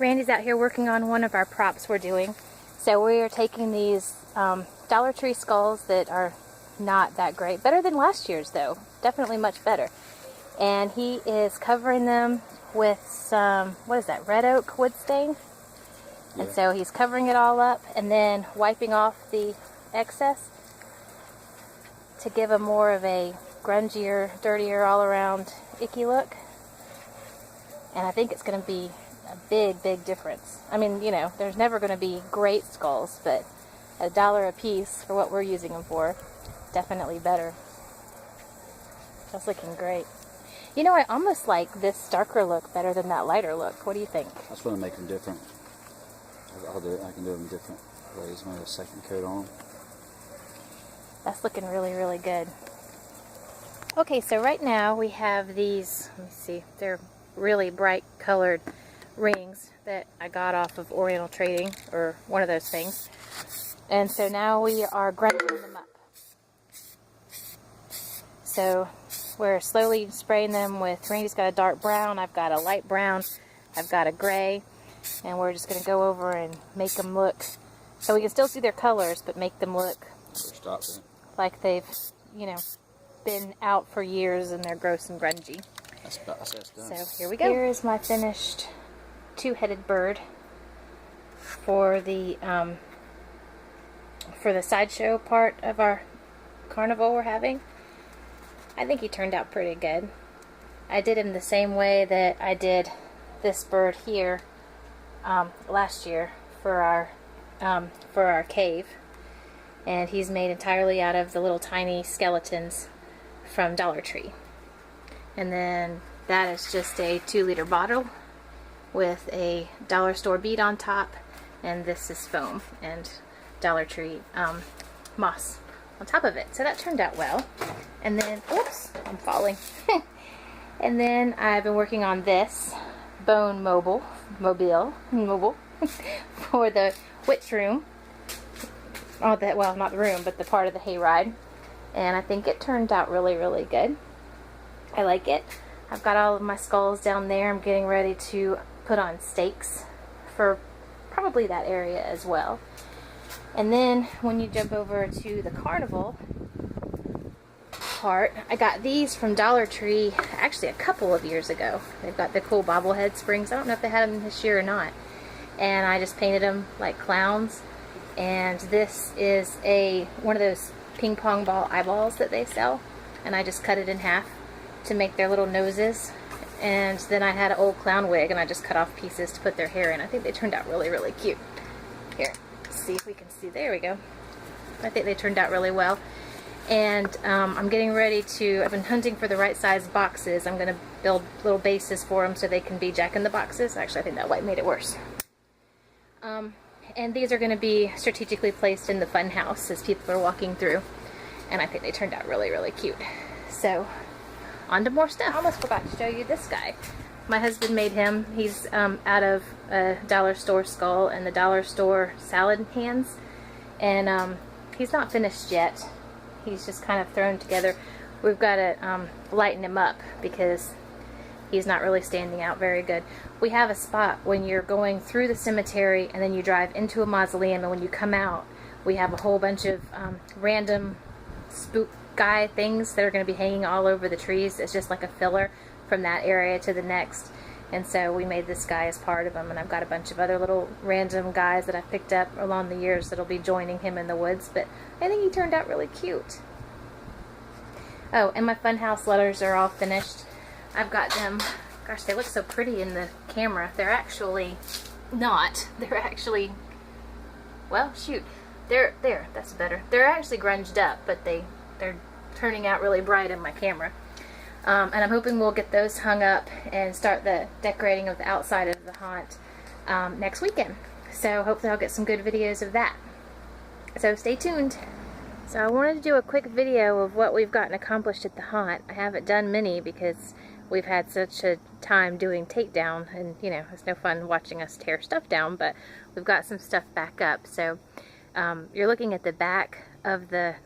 Randy's out here working on one of our props we're doing. So we are taking these Dollar Tree skulls that are not that great. Better than last year's though. Definitely much better. And he is covering them with some, what is that, red oak wood stain? Yeah. And so he's covering it all up and then wiping off the excess to give a more of a grungier, dirtier, all around icky look. And I think it's going to be a big, big difference. I mean, you know, there's never going to be great skulls, but $1 a piece for what we're using them for, definitely better. That's looking great. You know, I almost like this darker look better than that lighter look. What do you think? That's going to make them different. I'll do it. I can do them different ways. Maybe a second coat on them. That's looking really, really good. Okay, so right now we have these, let me see, they're really bright colored rings that I got off of Oriental Trading, or one of those things. And so now we are grinding them up. So we're slowly spraying them with, Randy's got a dark brown, I've got a light brown, I've got a gray, and we're just going to go over and make them look, so we can still see their colors, but make them look like they've, you know, been out for years and they're gross and grungy. That's done. So here we go. Here is my finished two-headed bird for the sideshow part of our carnival we're having. I think he turned out pretty good. I did him the same way that I did this bird here last year for our cave, and he's made entirely out of the little tiny skeletons from Dollar Tree. And then that is just a 2-liter bottle with a dollar store bead on top, and this is foam and Dollar Tree moss on top of it. So that turned out well. And then, oops, I'm falling. And then I've been working on this bone mobile for the witch room. Oh, that, well, not the room, but the part of the hayride. And I think it turned out really, really good. I like it. I've got all of my skulls down there. I'm getting ready to put on stakes for probably that area as well. And then when you jump over to the carnival part, I got these from Dollar Tree actually a couple of years ago. They've got the cool bobblehead springs. I don't know if they had them this year or not. And I just painted them like clowns. And this is one of those ping pong ball eyeballs that they sell. And I just cut it in half to make their little noses. And then I had an old clown wig and I just cut off pieces to put their hair in. I think they turned out really, really cute. Here, let's see if we can see. There we go. I think they turned out really well. And I'm getting ready to, I've been hunting for the right size boxes. I'm going to build little bases for them so they can be jack-in-the-boxes. Actually, I think that white made it worse. And these are going to be strategically placed in the fun house as people are walking through. And I think they turned out really, really cute. So, on to more stuff. I almost forgot to show you this guy. My husband made him. He's out of a dollar store skull and the dollar store salad hands. And he's not finished yet. He's just kind of thrown together. We've got to lighten him up because he's not really standing out very good. We have a spot when you're going through the cemetery and then you drive into a mausoleum, and when you come out we have a whole bunch of random spook guy things that are going to be hanging all over the trees. It's just like a filler from that area to the next. And so we made this guy as part of them, and I've got a bunch of other little random guys that I picked up along the years that'll be joining him in the woods, but I think he turned out really cute. Oh, and my funhouse letters are all finished. I've got them, gosh, they look so pretty in the camera. They're actually not. They're actually, well, shoot. There, that's better. They're actually grunged up, but they're turning out really bright in my camera. And I'm hoping we'll get those hung up and start the decorating of the outside of the haunt next weekend. So hopefully I'll get some good videos of that. So stay tuned. So I wanted to do a quick video of what we've gotten accomplished at the haunt. I haven't done many because we've had such a time doing takedown, and you know, it's no fun watching us tear stuff down, but we've got some stuff back up. So you're looking at the back of the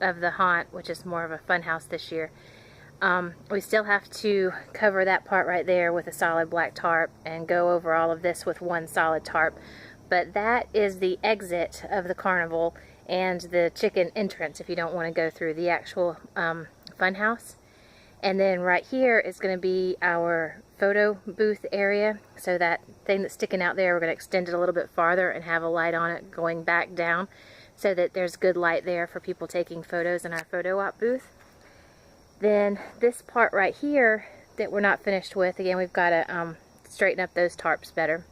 haunt, which is more of a fun house this year. We still have to cover that part right there with a solid black tarp and go over all of this with one solid tarp. But that is the exit of the carnival and the chicken entrance if you don't want to go through the actual fun house. And then right here is going to be our photo booth area. So that thing that's sticking out there, we're going to extend it a little bit farther and have a light on it going back down so that there's good light there for people taking photos in our photo op booth. Then this part right here that we're not finished with, again, we've got to straighten up those tarps better.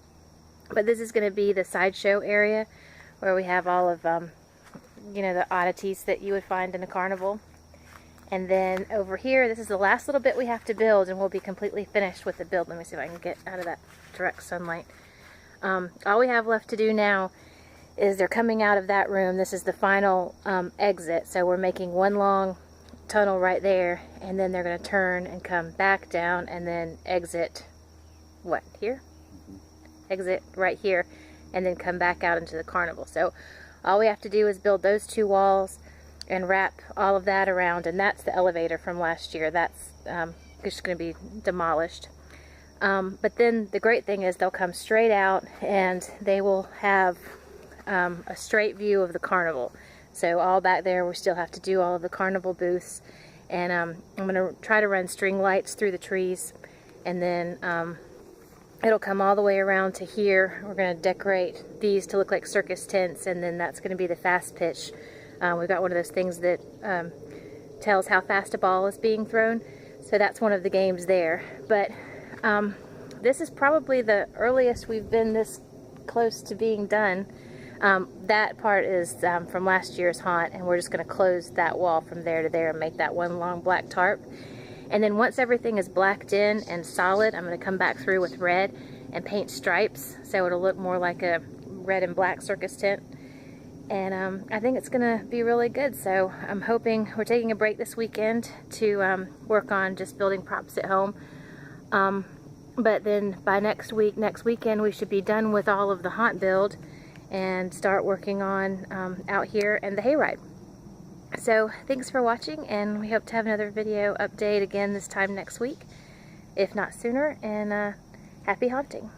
But this is going to be the sideshow area where we have all of, you know, the oddities that you would find in a carnival. And then over here, this is the last little bit we have to build, and we'll be completely finished with the build. Let me see if I can get out of that direct sunlight. All we have left to do now is they're coming out of that room. This is the final exit, so we're making one long tunnel right there, and then they're going to turn and come back down and then exit, what, here? Exit right here, and then come back out into the carnival. So all we have to do is build those two walls and wrap all of that around, and that's the elevator from last year. That's just going to be demolished. But then the great thing is they'll come straight out and they will have a straight view of the carnival. So all back there, we still have to do all of the carnival booths, and I'm going to try to run string lights through the trees, and then it'll come all the way around to here. We're going to decorate these to look like circus tents, and then that's going to be the fast pitch. We've got one of those things that tells how fast a ball is being thrown, so that's one of the games there. But this is probably the earliest we've been this close to being done. That part is from last year's haunt, and we're just going to close that wall from there to there and make that one long black tarp. And then once everything is blacked in and solid, I'm going to come back through with red and paint stripes so it'll look more like a red and black circus tent. And I think it's going to be really good. So I'm hoping we're taking a break this weekend to work on just building props at home. But then by next weekend, we should be done with all of the haunt build and start working on out here and the hayride. So thanks for watching, and we hope to have another video update again this time next week, if not sooner, and happy haunting.